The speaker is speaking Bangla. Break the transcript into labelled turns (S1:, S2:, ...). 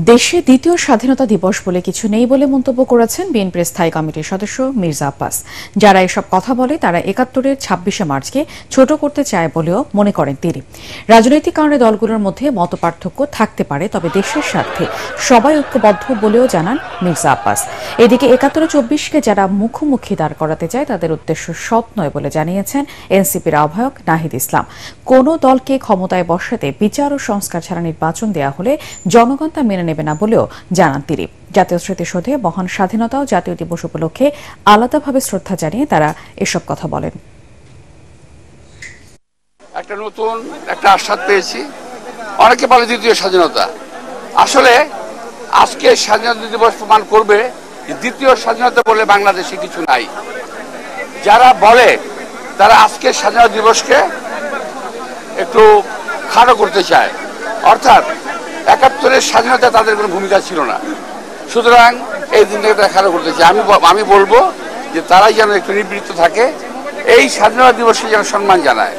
S1: দেশে দ্বিতীয় স্বাধীনতা দিবস বলে কিছু নেই বলে মন্তব্য করেছেন বিএনপির স্থায়ী কমিটির সদস্য মির্জা আব্বাস। যারা এসব কথা বলে তারা ৭১-এর ২৬শে মার্চকে ছোট করতে চায় বলেও মনে করেন তিনি। রাজনৈতিক কারণে দলগুলোর মধ্যে মতপার্থক্য থাকতে পারে, তবে দেশের স্বার্থে সবাই ঐক্যবদ্ধ বলেও জানান মির্জা আব্বাস। এদিকে ৭১-২৪কে যারা মুখোমুখি দাঁড় করাতে চায় তাদের উদ্দেশ্য সৎ নয় বলে জানিয়েছেন এনসিপির আহ্বায়ক নাহিদ ইসলাম। কোনো দলকে ক্ষমতায় বসাতে বিচার ও সংস্কার ছাড়া নির্বাচন দেয়া হলে জনগণ তা মেনে নেবে না বলেও জানান তিনি। জাতীয় স্মৃতিসৌধে মহান স্বাধীনতা ও জাতীয় দিবস উপলক্ষে আলাদাভাবে শ্রদ্ধা জানিয়ে তারা এসব কথা বলেন।
S2: একটা নতুন একটা আস্বাদ পেয়েছি। অনেকে বলে দ্বিতীয় স্বাধীনতা। আসলে আজকে স্বাধীনতা দিবস প্রমাণ করবে দ্বিতীয় স্বাধীনতা বলে বাংলাদেশে কিছু নাই। যারা বলে তারা আজকের স্বাধীনতা দিবসকে একটু খাটো করতে চায়, অর্থাৎ ৭১-এর স্বাধীনতা তাদের কোনো ভূমিকা ছিল না, সুতরাং এই দিনটাকে তারা খাটো করতে চায়। আমি বলবো যে তারাই যেন একটু নিবৃত্ত থাকে, এই স্বাধীনতা দিবসকে যেন সম্মান জানায়।